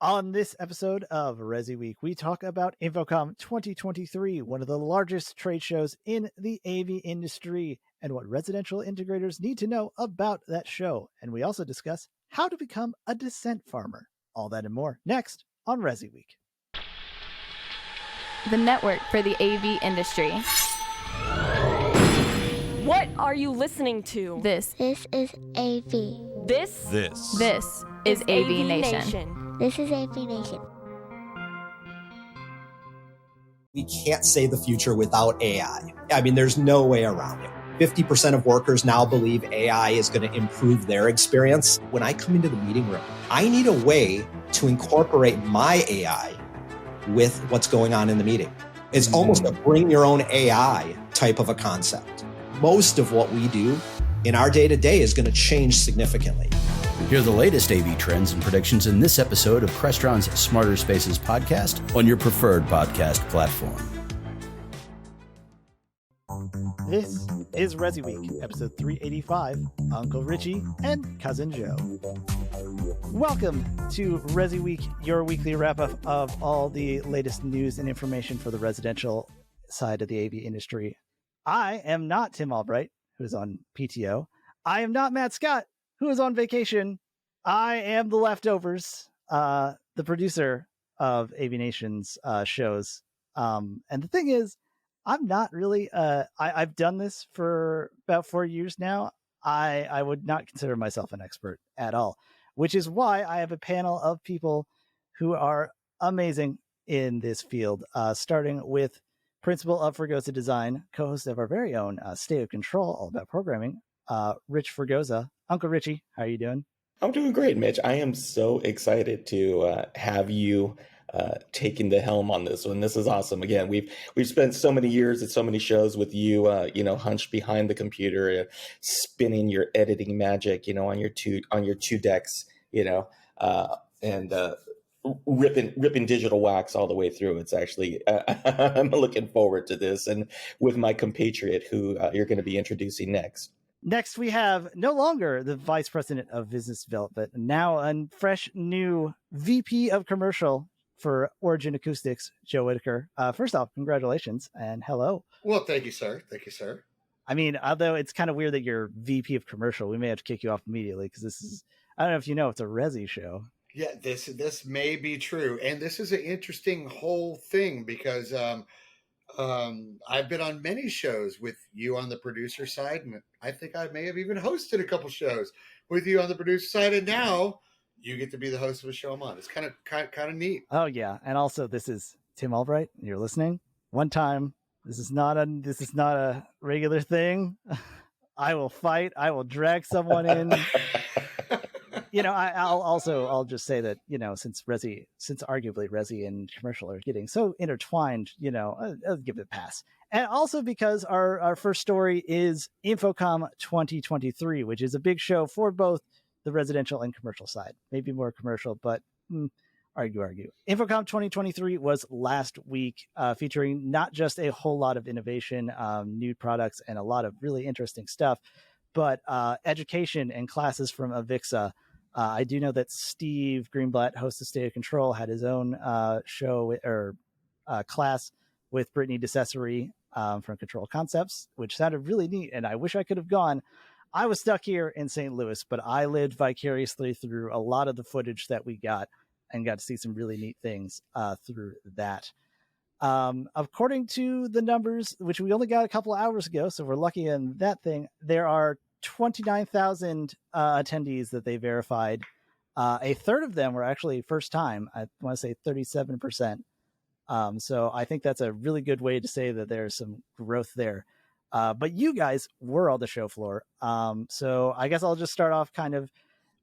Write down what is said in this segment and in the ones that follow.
On this episode of ResiWeek, we talk about InfoComm 2023, one of the largest trade shows in the AV industry, and what residential integrators need to know about that show. And we also discuss how to become a descent farmer. All that and more next on ResiWeek. The network for the AV industry. What are you listening to? This is AV. This is AVNation. This is AVNation. We can't say the future without AI. I mean, there's no way around it. 50% of workers now believe AI is going to improve their experience. When I come into the meeting room, I need a way to incorporate my AI with what's going on in the meeting. It's almost a bring your own AI type of a concept. Most of what we do in our day-to-day is going to change significantly. Hear the latest AV trends and predictions in this episode of Crestron's Smarter Spaces podcast on your preferred podcast platform. This is ResiWeek, episode 385, Uncle Richie and Cousin Joe. Welcome to ResiWeek, your weekly wrap-up of all the latest news and information for the residential side of the AV industry. I am not Tim Albright, who is on PTO. I am not Matt Scott, who is on vacation. I am the leftovers, the producer of AVNation's shows. And the thing is, I'm not really, I've done this for about 4 years now. I would not consider myself an expert at all, which is why I have a panel of people who are amazing in this field, starting with Principal of Fregosa Design, co-host of our very own State of Control, all about programming, Rich Fregosa. Uncle Richie, how are you doing? I'm doing great, Mitch. I am so excited to have you taking the helm on this one. This is awesome. Again, we've spent so many years at so many shows with you, hunched behind the computer, spinning your editing magic, on your two decks, and ripping digital wax all the way through. It's actually I'm looking forward to this, and with my compatriot who you're going to be introducing next. Next, we have no longer the Vice President of Business Development, now a fresh new VP of Commercial for Origin Acoustics, Joe Whitaker. First off, congratulations and hello. Well, thank you, sir. Thank you, sir. I mean, although it's kind of weird that you're VP of Commercial, we may have to kick you off immediately because this is, I don't know if you know, it's a Resi show. Yeah, this may be true. And this is an interesting whole thing because I've been on many shows with you on the producer side, and I think I may have even hosted a couple shows with you on the producer side, and now you get to be the host of a show I'm on. It's kind of neat. Oh yeah, and also this is Tim Albright. You're listening. One time, this is not a regular thing. I will fight. I will drag someone in. I'll just say that, since arguably Resi and commercial are getting so intertwined, I'll give it a pass. And also because our first story is InfoComm 2023, which is a big show for both the residential and commercial side. Maybe more commercial, but argue. InfoComm 2023 was last week, featuring not just a whole lot of innovation, new products, and a lot of really interesting stuff, but education and classes from AVIXA. I do know that Steve Greenblatt, host of State of Control, had his own show or class with Brittany DeCesare from Control Concepts, which sounded really neat. And I wish I could have gone. I was stuck here in St. Louis, but I lived vicariously through a lot of the footage that we got and got to see some really neat things through that. According to the numbers, which we only got a couple of hours ago, so we're lucky in that thing, there are 29,000 attendees that they verified. A third of them were actually first time. I want to say 37%. So I think that's a really good way to say that there's some growth there. But you guys were on the show floor. So I guess I'll just start off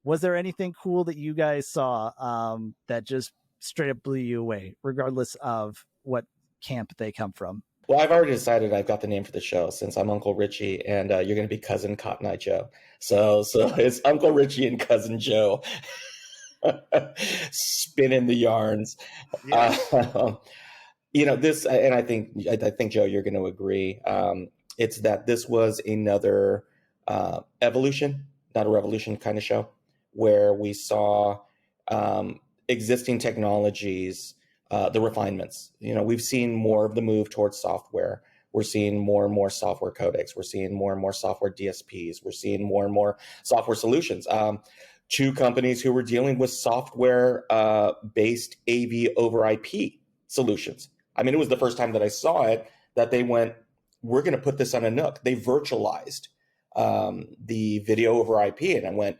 was there anything cool that you guys saw that just straight up blew you away, regardless of what camp they come from? Well, I've already decided I've got the name for the show since I'm Uncle Richie and you're going to be Cousin Cotton Eye Joe. So it's Uncle Richie and Cousin Joe spinning the yarns. Yeah. This, and I think Joe, you're going to agree. It's that this was another evolution, not a revolution kind of show, where we saw existing technologies, the refinements. We've seen more of the move towards software. We're seeing more and more software codecs. We're seeing more and more software DSPs. We're seeing more and more software solutions. Two companies who were dealing with software based AV over IP solutions. I mean, it was the first time that I saw it that they went, we're going to put this on a NUC. They virtualized the video over IP, and I went,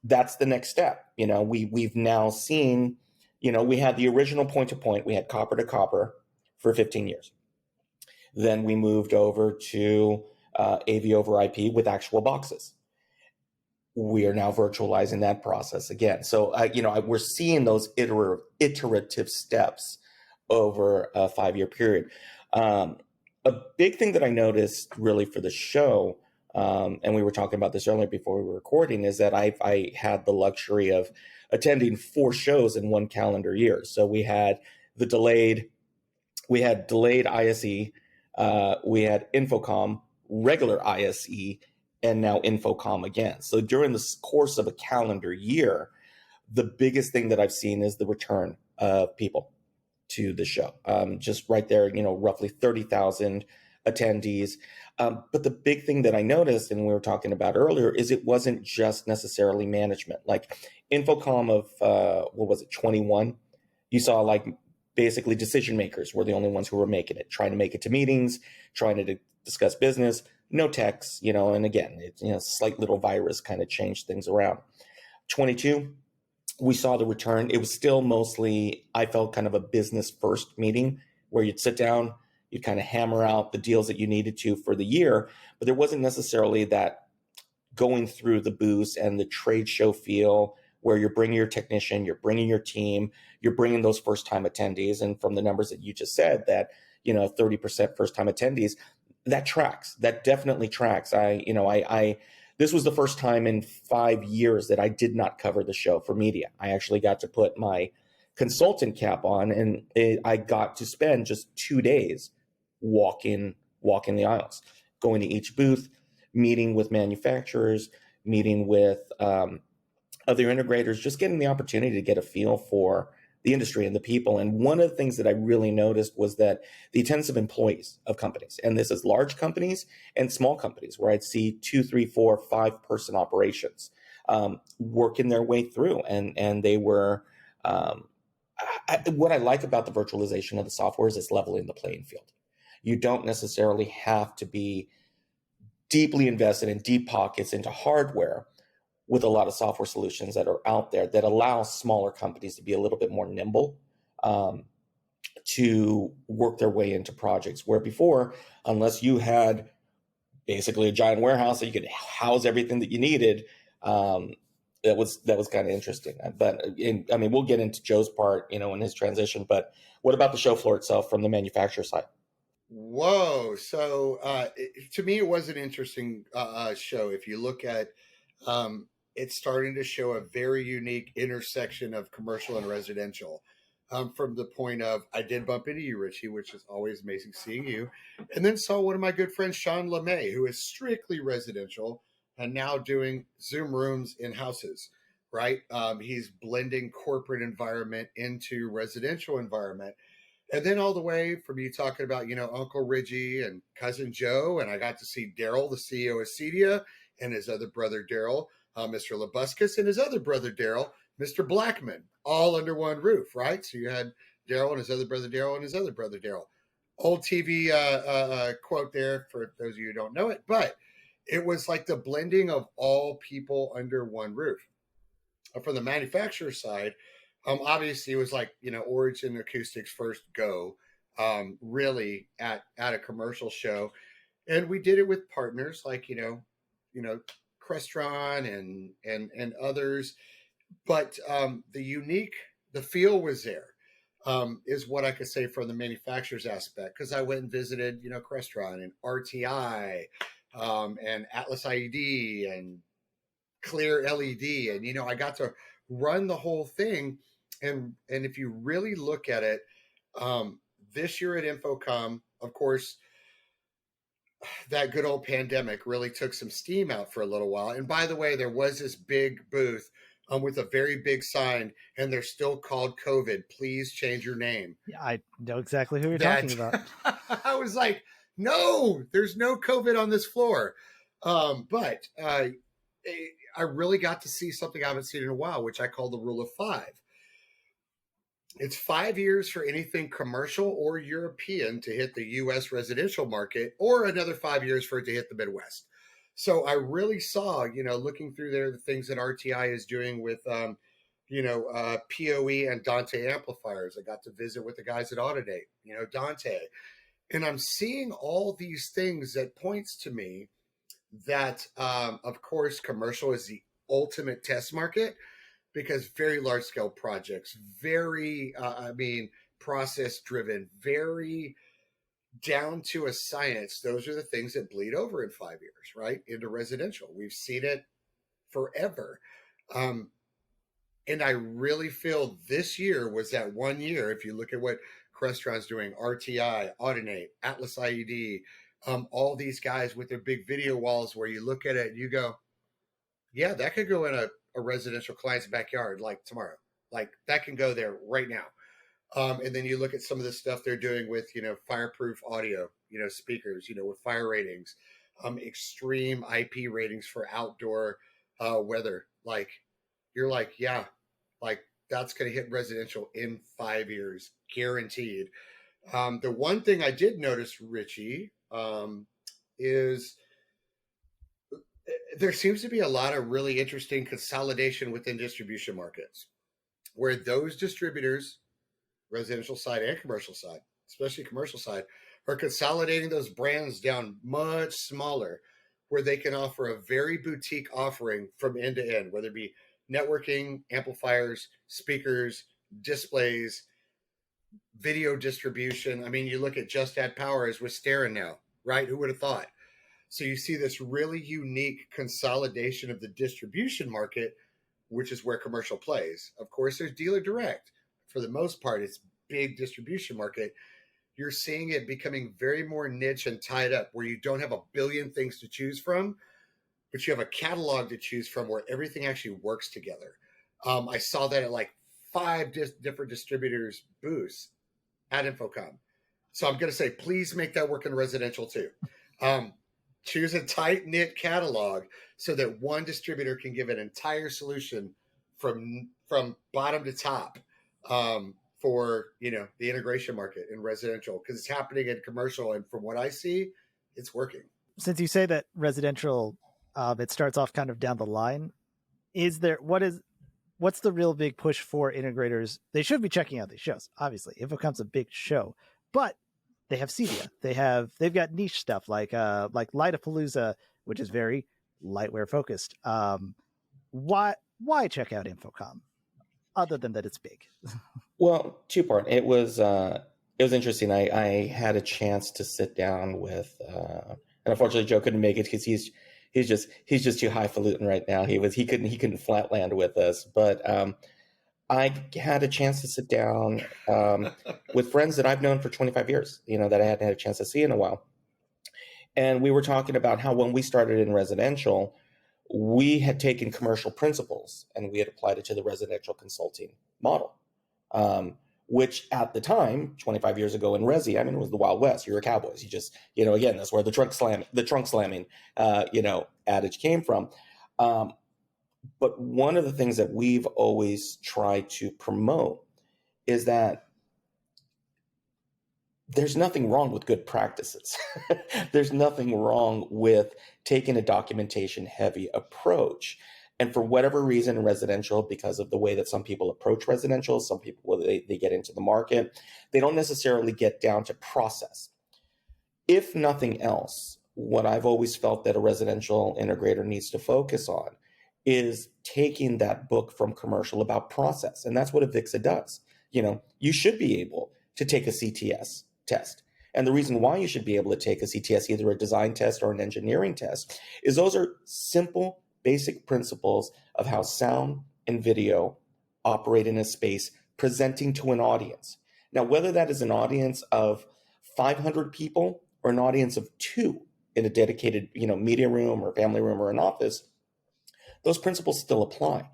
that's the next step. We've now seen, we had the original point to point. We had copper to copper for 15 years. Then we moved over to AV over IP with actual boxes. We are now virtualizing that process again. So, we're seeing those iterative steps over a 5-year period. A big thing that I noticed really for the show, and we were talking about this earlier before we were recording, is that I had the luxury of attending 4 shows in one calendar year. So we had delayed ISE, we had InfoComm, regular ISE, and now InfoComm again. So during the course of a calendar year, the biggest thing that I've seen is the return of people to the show. Just right there, roughly 30,000 attendees. But the big thing that I noticed, and we were talking about earlier, is it wasn't just necessarily management. Like InfoComm of, 21? You saw basically decision makers were the only ones who were making it, trying to make it to meetings, trying to discuss business, no techs, and again, slight little virus kind of changed things around. 22, we saw the return. It was still mostly, I felt, kind of a business first meeting where you'd sit down, you'd kind of hammer out the deals that you needed to for the year, but there wasn't necessarily that going through the booths and the trade show feel where you're bringing your technician, you're bringing your team, you're bringing those first-time attendees. And from the numbers that you just said, that 30% first-time attendees, that tracks. That definitely tracks. This was the first time in 5 years that I did not cover the show for media. I actually got to put my consultant cap on, and I got to spend just 2 days walking the aisles, going to each booth, meeting with manufacturers, meeting with other integrators, just getting the opportunity to get a feel for the industry and the people. And one of the things that I really noticed was that the attendance of employees of companies, and this is large companies and small companies, where I'd see 2, 3, 4, 5 person operations working their way through. And they were, what I like about the virtualization of the software is it's leveling the playing field. You don't necessarily have to be deeply invested in deep pockets into hardware with a lot of software solutions that are out there that allow smaller companies to be a little bit more nimble to work their way into projects, where before, unless you had basically a giant warehouse that you could house everything that you needed, that was kind of interesting. But we'll get into Joe's part, in his transition. But what about the show floor itself from the manufacturer side? Whoa! So to me, it was an interesting show. If you look at it's starting to show a very unique intersection of commercial and residential. From the point of, I did bump into you, Richie, which is always amazing seeing you, and then saw one of my good friends, Sean LeMay, who is strictly residential and now doing Zoom rooms in houses, right? He's blending corporate environment into residential environment. And then all the way from you talking about, Uncle Richie and Cousin Joe, and I got to see Daryl, the CEO of Cedia, and his other brother, Daryl, Mr. Labuscus, and his other brother, Daryl, Mr. Blackman, all under one roof, right? So you had Daryl and his other brother, Daryl, and his other brother, Daryl. Old TV quote there for those of you who don't know it, but it was like the blending of all people under one roof. From the manufacturer side, obviously it was like, Origin Acoustics first go really at a commercial show. And we did it with partners like, Crestron and others. But the feel was there, is what I could say from the manufacturer's aspect. Because I went and visited, Crestron and RTI and Atlas IED and Clear LED. And, I got to run the whole thing. And if you really look at it, this year at InfoComm, of course, that good old pandemic really took some steam out for a little while. And by the way, there was this big booth with a very big sign, and they're still called COVID. Please change your name. Yeah, I know exactly who you're talking about. I was like, no, there's no COVID on this floor. But I really got to see something I haven't seen in a while, which I call the rule of 5. It's 5 years for anything commercial or European to hit the U.S. residential market, or another 5 years for it to hit the Midwest. So I really saw, looking through there, the things that RTI is doing with, PoE and Dante amplifiers. I got to visit with the guys at Audidate, Dante. And I'm seeing all these things that points to me that, of course, commercial is the ultimate test market, because very large scale projects, very, process driven, very down to a science. Those are the things that bleed over in 5 years, right? Into residential. We've seen it forever. And I really feel this year was that 1 year. If you look at what Crestron's doing, RTI, Audinate, Atlas IED, all these guys with their big video walls where you look at it and you go, yeah, that could go in a residential client's backyard like tomorrow. Like that can go there right now. And then you look at some of the stuff they're doing with, fireproof audio, speakers, with fire ratings, extreme IP ratings for outdoor weather. Like you're like, yeah, like that's going to hit residential in 5 years, guaranteed. The one thing I did notice, Richie, is there seems to be a lot of really interesting consolidation within distribution markets, where those distributors, residential side and commercial side, especially commercial side, are consolidating those brands down much smaller, where they can offer a very boutique offering from end to end, whether it be networking, amplifiers, speakers, displays, video distribution. I mean, you look at Just Add Power as with Starin now, right? Who would have thought? So you see this really unique consolidation of the distribution market, which is where commercial plays. Of course, there's dealer direct. For the most part, it's big distribution market. You're seeing it becoming very more niche and tied up, where you don't have a billion things to choose from, but you have a catalog to choose from where everything actually works together. I saw that at like 5 different distributors' booths at InfoComm. So I'm going to say, please make that work in residential too. Choose a tight-knit catalog so that one distributor can give an entire solution from bottom to top for the integration market in residential, because it's happening in commercial, and from what I see, it's working. Since you say that residential, it starts off kind of down the line, what's the real big push for integrators? They should be checking out these shows. Obviously, InfoComm's a big show, but they have CEDIA. They've got niche stuff like Lightapalooza, which is very lightware focused. Why check out InfoComm, other than that it's big? Well, two-part. It was interesting. I had a chance to sit down with, and unfortunately Joe couldn't make it because he's just too highfalutin right now. He couldn't flatland with us, but I had a chance to sit down with friends that I've known for 25 years, that I hadn't had a chance to see in a while. And we were talking about how when we started in residential, we had taken commercial principles and we had applied it to the residential consulting model, which at the time, 25 years ago in Resi, it was the Wild West. You were cowboys. You just, again, that's where the trunk slamming, adage came from. But one of the things that we've always tried to promote is that there's nothing wrong with good practices. There's nothing wrong with taking a documentation heavy approach. And for whatever reason in residential, because of the way that some people approach residential, some people, they get into the market, they don't necessarily get down to process. If nothing else, what I've always felt that a residential integrator needs to focus on is taking that book from commercial about process. And that's what AVIXA does. You should be able to take a CTS test. And the reason why you should be able to take a CTS, either a design test or an engineering test, is those are simple, basic principles of how sound and video operate in a space presenting to an audience. Now, whether that is an audience of 500 people or an audience of 2 in a dedicated, media room or family room or an office, those principles still apply.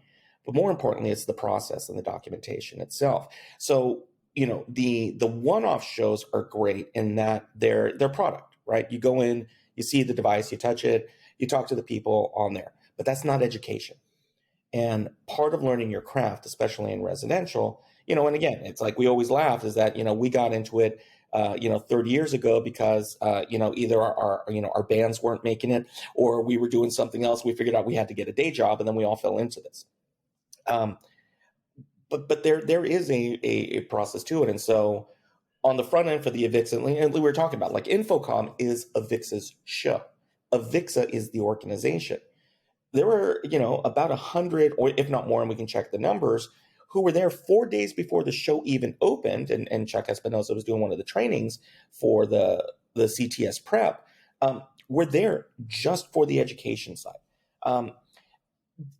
but more importantly, it's the process and the documentation itself. So, the one-off shows are great in that they're product, right? You go in, you see the device, you touch it, you talk to the people on there, but that's not education. And part of learning your craft, especially in residential, and again, it's like we always laugh is that, we got into it, 30 years ago because, either our bands weren't making it or we were doing something else. We figured out we had to get a day job, and then we all fell into this. But there is a process to it. And so on the front end for the AVIXA, and we were talking about, like, InfoComm is AVIXA's show. AVIXA is the organization. There were, about 100, or if not more, and we can check the numbers, who were there 4 days before the show even opened. And Chuck Espinosa was doing one of the trainings for the CTS prep. Were there just for the education side.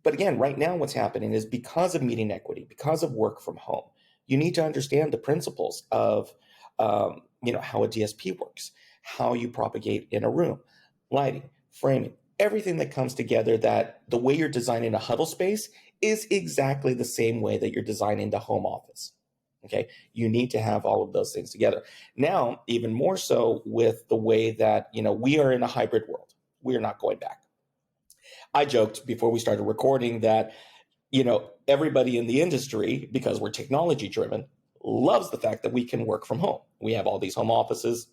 But again, right now what's happening is because of meeting equity, because of work from home, you need to understand the principles of, how a DSP works, how you propagate in a room, lighting, framing, everything that comes together, that the way you're designing a huddle space is exactly the same way that you're designing the home office. Okay. You need to have all of those things together. Now, even more so with the way that, we are in a hybrid world. We are not going back. I joked before we started recording that, everybody in the industry, because we're technology driven, loves the fact that we can work from home. We have all these home offices,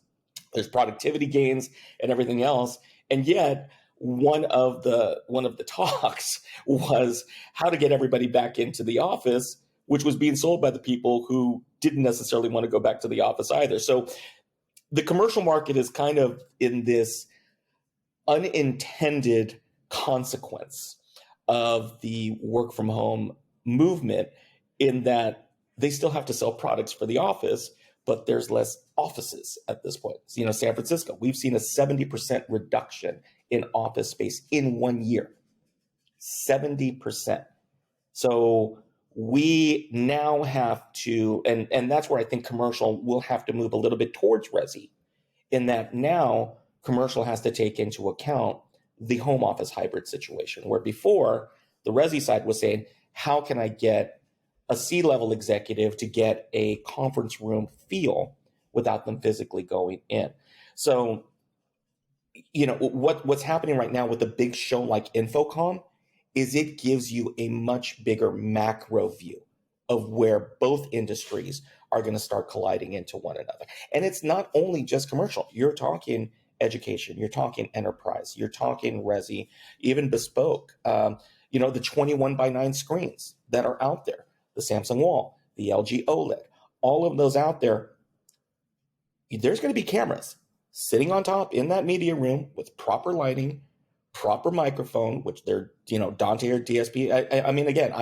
there's productivity gains and everything else. And yet one of the talks was how to get everybody back into the office, which was being sold by the people who didn't necessarily want to go back to the office either. So the commercial market is kind of in this unintended consequence of the work from home movement, in that they still have to sell products for the office, but there's less offices at this point. So, San Francisco, we've seen a 70% reduction in office space in 1 year. 70%. So we now have to, and that's where I think commercial will have to move a little bit towards resi, in that now commercial has to take into account the home office hybrid situation, where before the resi side was saying, how can I get a C-level executive to get a conference room feel without them physically going in? So, what's happening right now with a big show like InfoComm is it gives you a much bigger macro view of where both industries are going to start colliding into one another. And it's not only just commercial. You're talking education, you're talking enterprise, you're talking resi, even bespoke, the 21:9 screens that are out there, the Samsung Wall, the LG OLED, all of those out there. There's going to be cameras sitting on top in that media room with proper lighting, proper microphone, which they're, Dante or DSP. I mean, again,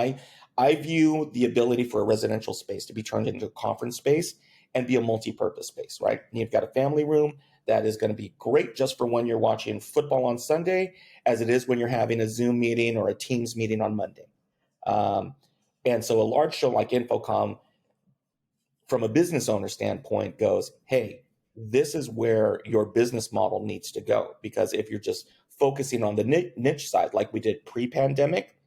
I view the ability for a residential space to be turned into a conference space and be a multi-purpose space, right? And you've got a family room that is going to be great just for when you're watching football on Sunday, as it is when you're having a Zoom meeting or a Teams meeting on Monday. And so a large show like InfoComm, from a business owner standpoint, goes, hey, this is where your business model needs to go. Because if you're just focusing on the niche side, like we did pre-pandemic,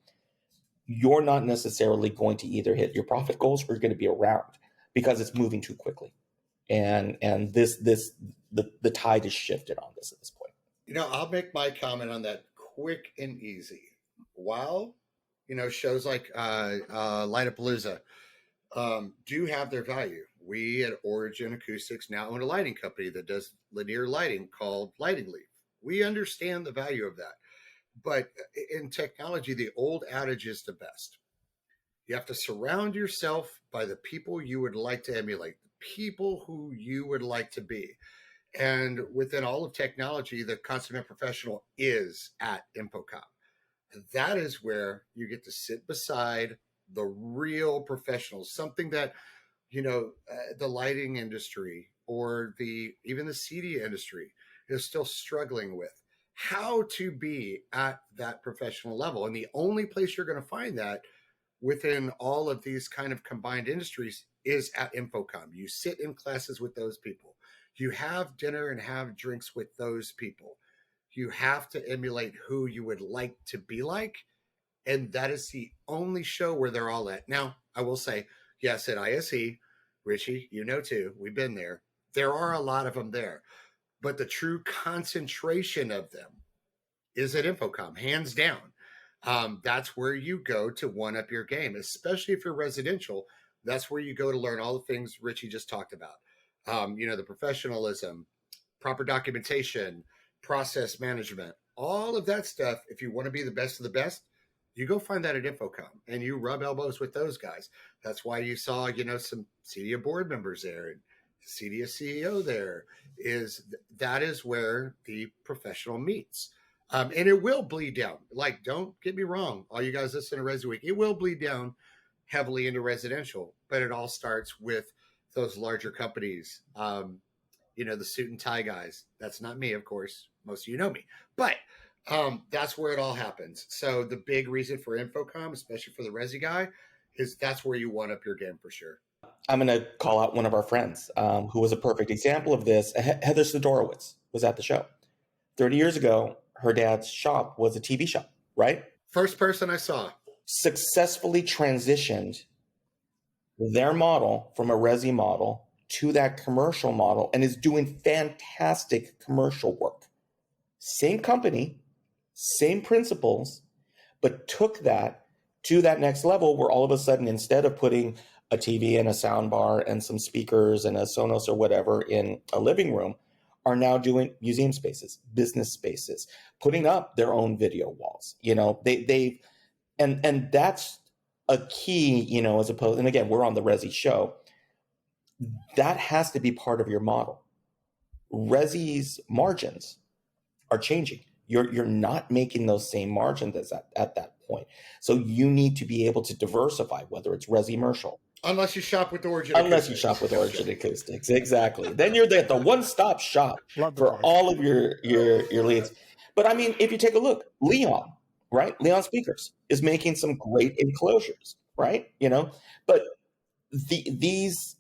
you're not necessarily going to either hit your profit goals or you're going to be around, because it's moving too quickly. And the tide is shifted on this at this point. I'll make my comment on that quick and easy. While, shows like Lightapalooza do have their value. We at Origin Acoustics now own a lighting company that does linear lighting called Lighting Leaf. We understand the value of that. But in technology, the old adage is the best. You have to surround yourself by the people you would like to emulate, the people who you would like to be. And within all of technology, the consummate professional is at InfoComm. That is where you get to sit beside the real professionals, something that, the lighting industry or even the CD industry is still struggling with. How to be at that professional level. And the only place you're going to find that within all of these kind of combined industries is at InfoComm. You sit in classes with those people. You have dinner and have drinks with those people. You have to emulate who you would like to be like And that is the only show where they're all at. Now, I will say, yes, at ISE, Richie, you know too, we've been there. There are a lot of them there. But the true concentration of them is at InfoComm, hands down. That's where you go to one up your game, especially if you're residential. That's where you go to learn all the things Richie just talked about. The professionalism, proper documentation, process management, all of that stuff. If you want to be the best of the best, you go find that at InfoComm and you rub elbows with those guys. That's why you saw, some CEDIA board members there and CEDIA CEO there. That is where the professional meets. And it will bleed down. Like, don't get me wrong, all you guys listen to ResiWeek, it will bleed down heavily into residential, but it all starts with those larger companies. The suit and tie guys. That's not me, of course. Most of you know me, but that's where it all happens. So the big reason for InfoComm, especially for the Resi guy, is that's where you one up your game for sure. I'm going to call out one of our friends who was a perfect example of this. Heather Sidorowitz was at the show. 30 years ago, her dad's shop was a TV shop, right? First person I saw. Successfully transitioned their model from a Resi model to that commercial model and is doing fantastic commercial work. Same company, same principles, but took that to that next level where all of a sudden, instead of putting a TV and a sound bar and some speakers and a Sonos or whatever in a living room, are now doing museum spaces, business spaces, putting up their own video walls. And that's a key, as opposed, and again, we're on the Resi show. That has to be part of your model. Resi's margins are changing. You're not making those same margins at that point. So you need to be able to diversify, whether it's Resi-mercial. Unless you shop with Origin Acoustics. Exactly. Then you're the one-stop shop for all of your leads. But I mean, if you take a look, Leon, right? Leon Speakers is making some great enclosures, right? But these,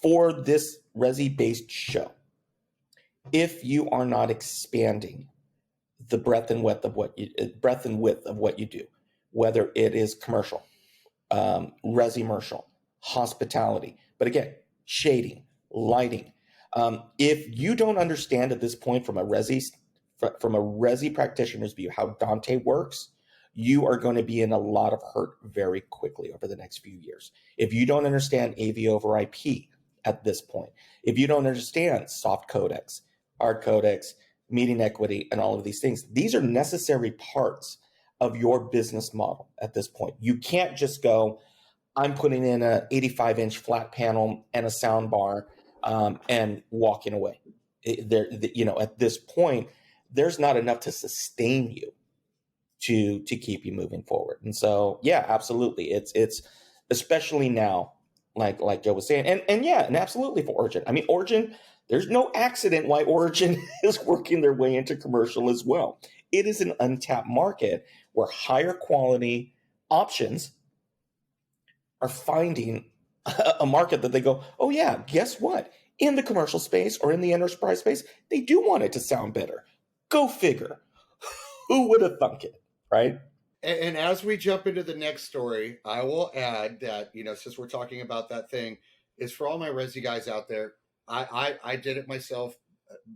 for this Resi-based show, if you are not expanding the breadth and width of what you do, whether it is commercial, Resi-mercial, hospitality, but again, shading, lighting. If you don't understand at this point from a Resi practitioner's view how Dante works, you are going to be in a lot of hurt very quickly over the next few years. If you don't understand AV over IP at this point, if you don't understand soft codecs, hard codecs, meeting equity, and all of these things, these are necessary parts of your business model at this point. You can't just go, I'm putting in an 85-inch flat panel and a sound bar and walking away. At this point, there's not enough to sustain you to keep you moving forward. And so, yeah, absolutely. It's especially now, like Joe was saying, and absolutely for Origin. I mean, Origin, there's no accident why Origin is working their way into commercial as well. It is an untapped market where higher quality options are finding a market that they go, oh yeah, guess what? In the commercial space or in the enterprise space, they do want it to sound better. Go figure. Who would have thunk it, right? And as we jump into the next story, I will add that, since we're talking about that thing, is for all my Resi guys out there, I did it myself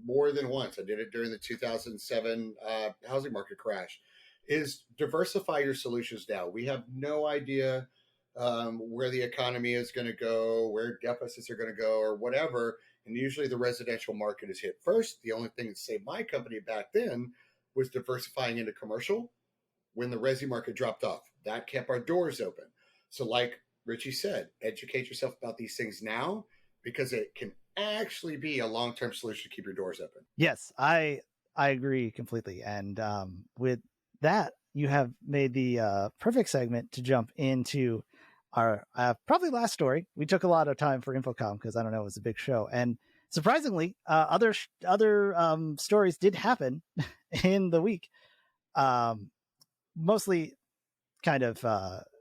more than once. I did it during the 2007 housing market crash, is diversify your solutions now. We have no idea where the economy is going to go, where deficits are going to go, or whatever. And usually the residential market is hit first. The only thing that saved my company back then was diversifying into commercial when the Resi market dropped off. That kept our doors open. So like Richie said, educate yourself about these things now, because it can actually be a long-term solution to keep your doors open. Yes, I agree completely. And with that, you have made the perfect segment to jump into our probably last story. We took a lot of time for InfoComm because, I don't know, it was a big show. And surprisingly, other stories did happen in the week. Mostly kind of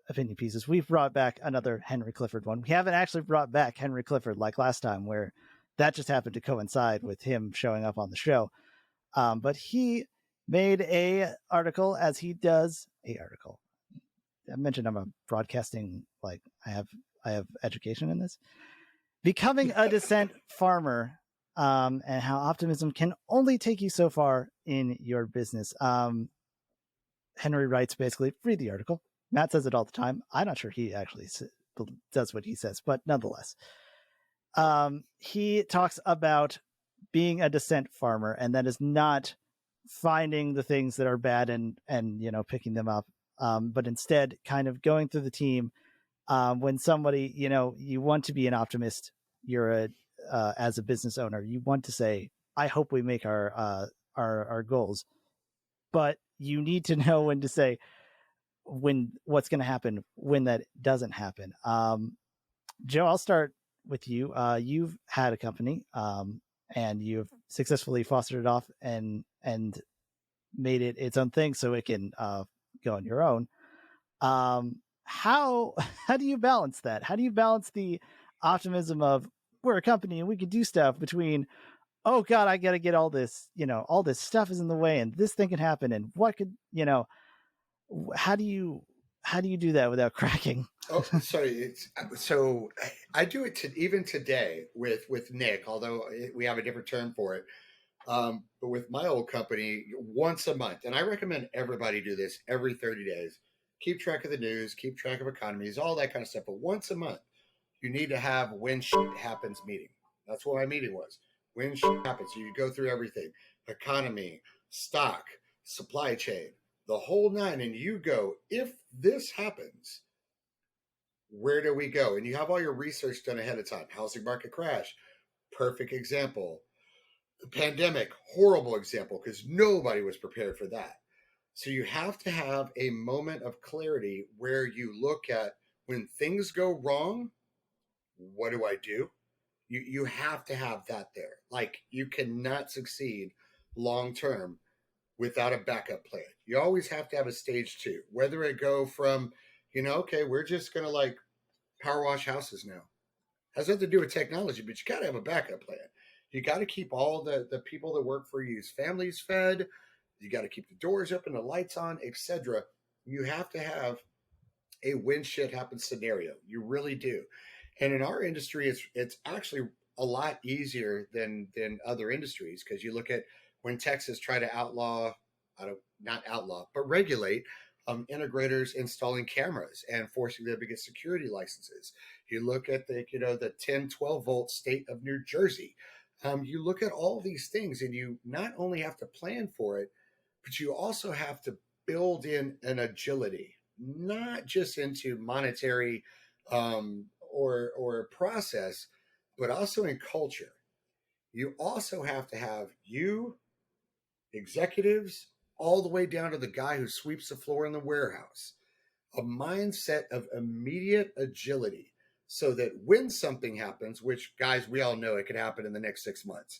opinion pieces. We've brought back another Henry Clifford one. We haven't actually brought back Henry Clifford like last time, where that just happened to coincide with him showing up on the show. But he made a article, as he does. A article. I mentioned I'm a broadcasting, like I have education in this. Becoming a dissent farmer, and how optimism can only take you so far in your business. Henry writes basically, read the article. Matt says it all the time. I'm not sure he actually does what he says, but nonetheless. He talks about being a dissent farmer, and that is not finding the things that are bad and picking them up, but instead kind of going through the team. When somebody, you want to be an optimist, you're as a business owner, you want to say, I hope we make our goals, but you need to know when to say what's going to happen when that doesn't happen. Joe, I'll start with you. You've had a company, and you've successfully fostered it off and made it its own thing so it can go on your own. How do you balance that? How do you balance the optimism of we're a company and we can do stuff between, oh God, I got to get all this, all this stuff is in the way and this thing can happen and what could, how do you do that without cracking? Oh, sorry. So I do it even today with Nick, although we have a different term for it. But with my old company, once a month, and I recommend everybody do this every 30 days. Keep track of the news, keep track of economies, all that kind of stuff. But once a month, you need to have when shit happens meeting. That's what my meeting was. When shit happens, you go through everything: economy, stock, supply chain, the whole nine, and you go, if this happens, where do we go? And you have all your research done ahead of time. Housing market crash, perfect example. The pandemic, horrible example, because nobody was prepared for that. So you have to have a moment of clarity where you look at when things go wrong, what do I do? You have to have that there. Like, you cannot succeed long term without a backup plan. You always have to have a stage two, whether it go from, okay, we're just going to like power wash houses now. Has nothing to do with technology, but you got to have a backup plan. You got to keep all the people that work for you's families fed. You got to keep the doors open, the lights on, etc. You have to have a when shit happens scenario. You really do. And in our industry, it's actually a lot easier than other industries, because you look at when Texas tried to regulate integrators installing cameras and forcing them to get security licenses. You look at the 10, 12 volt state of New Jersey. You look at all these things, and you not only have to plan for it, but you also have to build in an agility, not just into monetary or process, but also in culture. You also have to have executives, all the way down to the guy who sweeps the floor in the warehouse, a mindset of immediate agility, so that when something happens, which, guys, we all know it could happen in the next 6 months.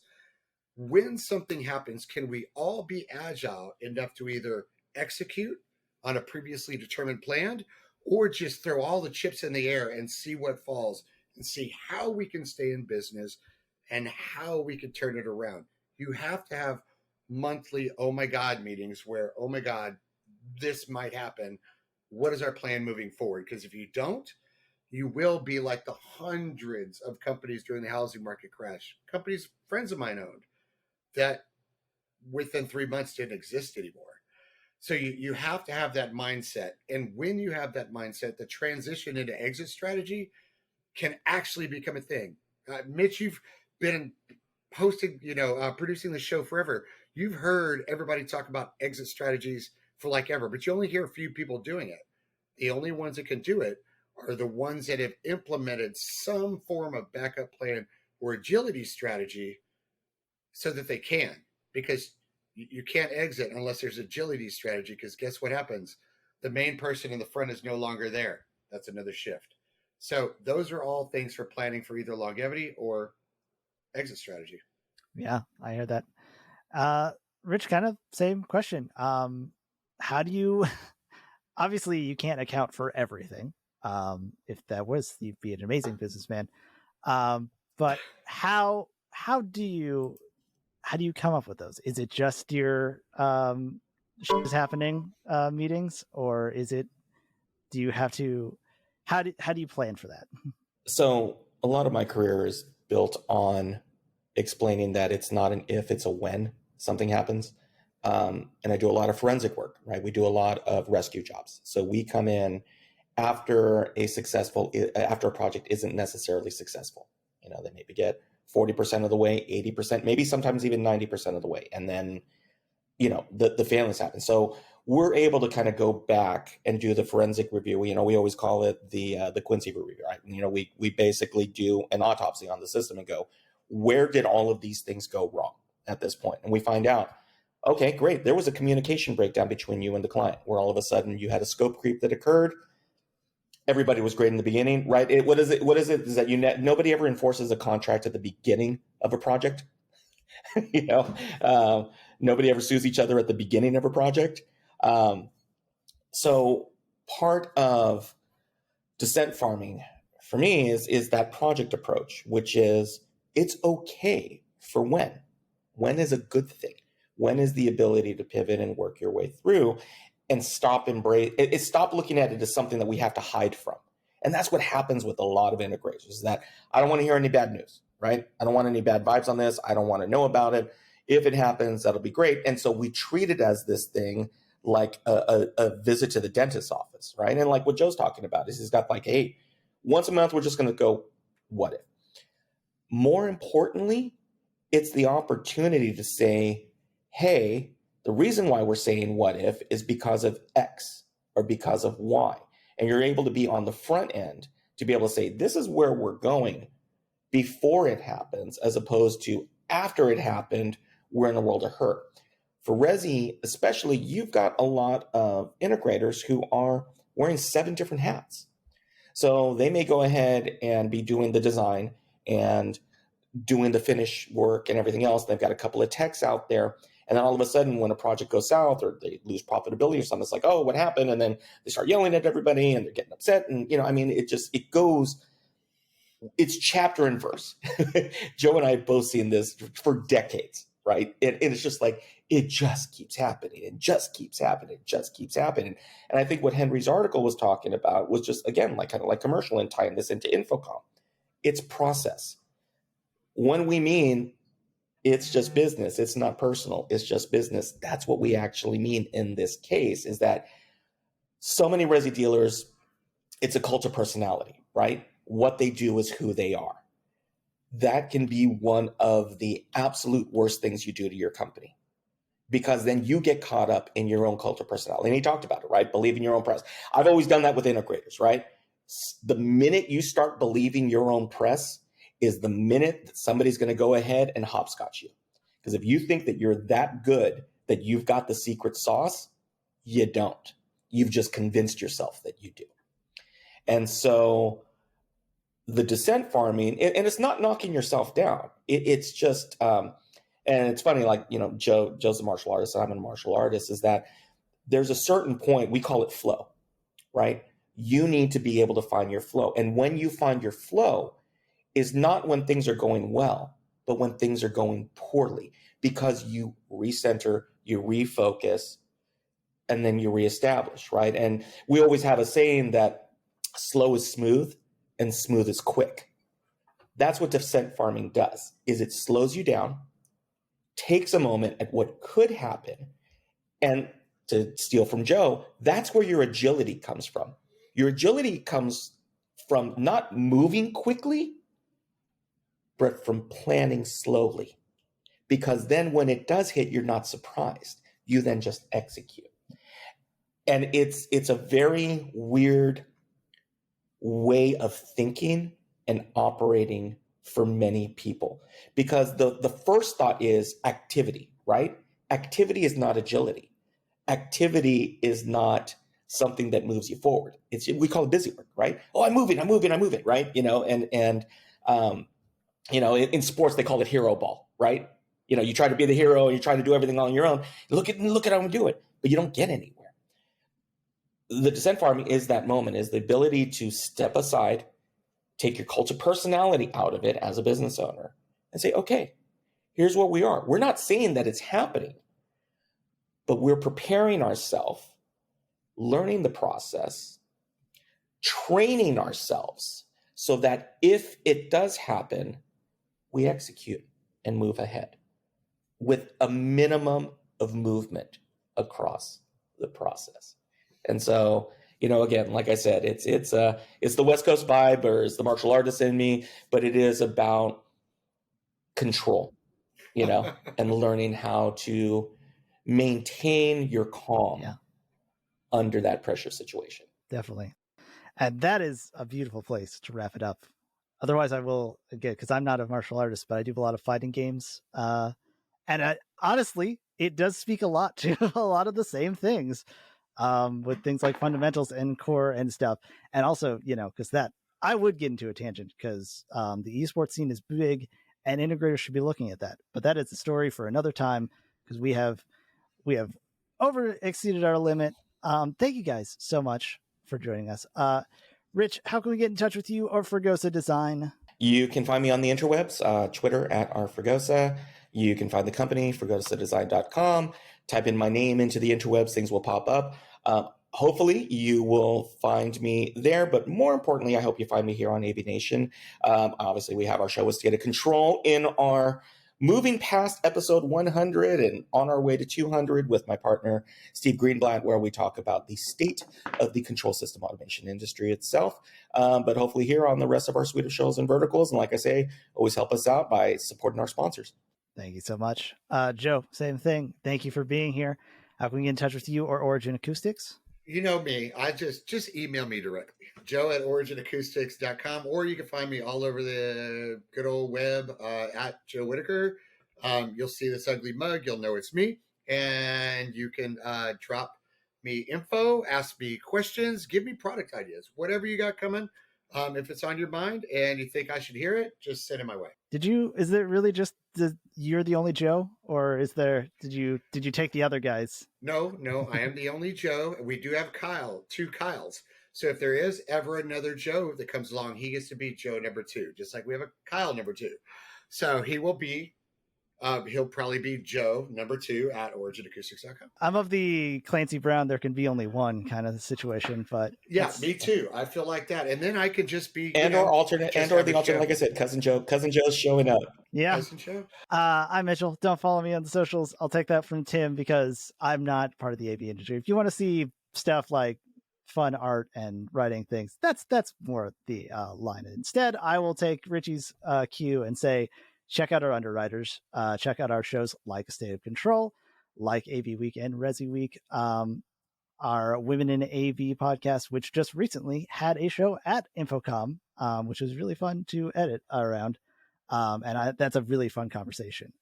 When something happens, can we all be agile enough to either execute on a previously determined plan, or just throw all the chips in the air and see what falls and see how we can stay in business and how we can turn it around? You have to have monthly, oh my God, meetings where, oh my God, this might happen. What is our plan moving forward? Because if you don't, you will be like the hundreds of companies during the housing market crash, companies friends of mine owned, that within 3 months didn't exist anymore. So you have to have that mindset. And when you have that mindset, the transition into exit strategy can actually become a thing. Mitch, you've been hosting, producing the show forever. You've heard everybody talk about exit strategies for like ever, but you only hear a few people doing it. The only ones that can do it are the ones that have implemented some form of backup plan or agility strategy so that they can, because you can't exit unless there's agility strategy, because guess what happens? The main person in the front is no longer there. That's another shift. So those are all things for planning for either longevity or exit strategy. Yeah, I hear that. Rich, kind of same question. How do you, obviously you can't account for everything. If that was, you'd be an amazing businessman. But how do you how do you come up with those? Is it just your shit is happening meetings, or is it, do you have to, how do you plan for that? So a lot of my career is built on explaining that it's not an if, it's a when something happens. And I do a lot of forensic work, right? We do a lot of rescue jobs. So we come in after a project isn't necessarily successful. You know, they maybe get 40% of the way, 80%, maybe sometimes even 90% of the way. And then, you know, the failings happen. So we're able to kind of go back and do the forensic review. You know, we always call it the Quincy review, right? You know, we basically do an autopsy on the system and go, where did all of these things go wrong at this point? And we find out, okay, great. There was a communication breakdown between you and the client where all of a sudden you had a scope creep that occurred. Everybody was great in the beginning, right? What is it is that nobody ever enforces a contract at the beginning of a project. You know, nobody ever sues each other at the beginning of a project. So part of descent farming for me is that project approach, which is it's okay for when. When is a good thing. When is the ability to pivot and work your way through and stop looking at it as something that we have to hide from. And that's what happens with a lot of integrators, is that I don't want to hear any bad news, right? I don't want any bad vibes on this. I don't want to know about it. If it happens, that'll be great. And so we treat it as this thing like a visit to the dentist's office, right? And like what Joe's talking about is he's got like, hey, once a month, we're just going to go, what if? More importantly, it's the opportunity to say, hey, the reason why we're saying what if is because of X or because of Y. And you're able to be on the front end to be able to say, this is where we're going before it happens, as opposed to after it happened, we're in a world of hurt. For Resi, especially, you've got a lot of integrators who are wearing 7 different hats. So they may go ahead and be doing the design and doing the finish work and everything else. They've got a couple of techs out there. And then all of a sudden, when a project goes south or they lose profitability or something, it's like, oh, what happened? And then they start yelling at everybody and they're getting upset. And, you know, I mean, it goes, it's chapter and verse. Joe and I have both seen this for decades, right? And it's just like, it just keeps happening and just keeps happening, just keeps happening. And I think what Henry's article was talking about was just, again, like kind of like commercial and tying this into InfoComm. It's process. When we mean it's just business, it's not personal, it's just business, that's what we actually mean in this case, is that so many Resi dealers, it's a cult of personality, right? What they do is who they are. That can be one of the absolute worst things you do to your company, because then you get caught up in your own cult of personality. And he talked about it, right? Believe in your own press. I've always done that with integrators, right? The minute you start believing your own press is the minute that somebody's going to go ahead and hopscotch you. Because if you think that you're that good, that you've got the secret sauce, you don't. You've just convinced yourself that you do. And so the descent farming, and it's not knocking yourself down. It's just, and it's funny, like, you know, Joe's a martial artist, I'm a martial artist, is that there's a certain point, we call it flow, right? You need to be able to find your flow. And when you find your flow is not when things are going well, but when things are going poorly, because you recenter, you refocus, and then you reestablish, right? And we always have a saying that slow is smooth and smooth is quick. That's what descent farming does, is it slows you down, takes a moment at what could happen, and to steal from Joe, that's where your agility comes from. Your agility comes from not moving quickly, but from planning slowly. Because then when it does hit, you're not surprised. You then just execute. And it's a very weird way of thinking and operating for many people. Because the first thought is activity, right? Activity is not agility. Activity is not something that moves you forward. We call it busy work, right? Oh, I'm moving, right? You know, and you know, in sports, they call it hero ball, right? You know, you try to be the hero and you try to do everything on your own. Look at how I'm doing, but you don't get anywhere. The descent farming is that moment, is the ability to step aside, take your cult of personality out of it as a business owner and say, okay, here's what we are. We're not saying that it's happening, but we're preparing ourselves, learning the process, training ourselves so that if it does happen, we execute and move ahead with a minimum of movement across the process. And so, again, like I said, it's the West Coast vibe, or it's the martial artist in me, but it is about control, and learning how to maintain your calm under that pressure situation. Definitely. And that is a beautiful place to wrap it up. Otherwise, I will, again, because I'm not a martial artist, but I do a lot of fighting games. And honestly, it does speak a lot to a lot of the same things with things like fundamentals and core and stuff. And also, because that I would get into a tangent because the esports scene is big and integrators should be looking at that. But that is a story for another time because we have over exceeded our limit. Thank you guys so much for joining us. Rich, how can we get in touch with you or Fregosa Design? You can find me on the interwebs, Twitter @rfregosa. You can find the company, fregosadesign.com. Type in my name into the interwebs, things will pop up. Hopefully you will find me there, but more importantly, I hope you find me here on AVNation. Obviously, we have our show with State of Control in our moving past episode 100 and on our way to 200 with my partner, Steve Greenblatt, where we talk about the state of the control system automation industry itself. But hopefully here on the rest of our suite of shows and verticals. And like I say, always help us out by supporting our sponsors. Thank you so much. Joe, same thing. Thank you for being here. How can we get in touch with you or Origin Acoustics? You know me. I just email me directly, joe@originacoustics.com, or you can find me all over the good old web at Joe Whitaker. You'll see this ugly mug. You'll know it's me. And you can drop me info, ask me questions, give me product ideas, whatever you got coming. If it's on your mind and you think I should hear it, just send it my way. Is it really just you're the only Joe, or did you take the other guys? No, I am the only Joe. We do have two Kyles. So if there is ever another Joe that comes along, he gets to be Joe number 2, just like we have a Kyle number 2. So he will be, he'll probably be Joe number 2 at originacoustics.com. I'm of the Clancy Brown, there can be only one kind of situation, but yeah, me too. I feel like that. And then I can just be, the alternate, like I said, Cousin Joe's showing up. Yeah. Cousin Joe. I'm Mitchell. Don't follow me on the socials. I'll take that from Tim because I'm not part of the AV industry. If you want to see stuff like fun art and writing things, that's more the line. Instead, I will take Richie's cue and say, check out our underwriters. Check out our shows like State of Control, like AVIXA and ResiWeek. Our Women in AV podcast, which just recently had a show at InfoComm, which was really fun to edit around. That's a really fun conversation.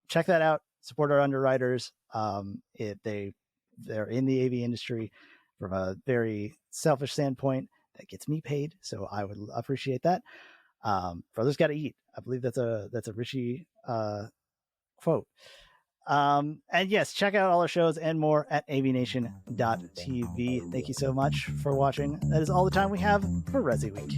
Check that out. Support our underwriters. They're in the AV industry from a very selfish standpoint that gets me paid. So I would appreciate that. Brothers got to eat. I believe that's a Richie quote. And yes, check out all our shows and more at AVNation.tv. Thank you so much for watching. That is all the time we have for ResiWeek.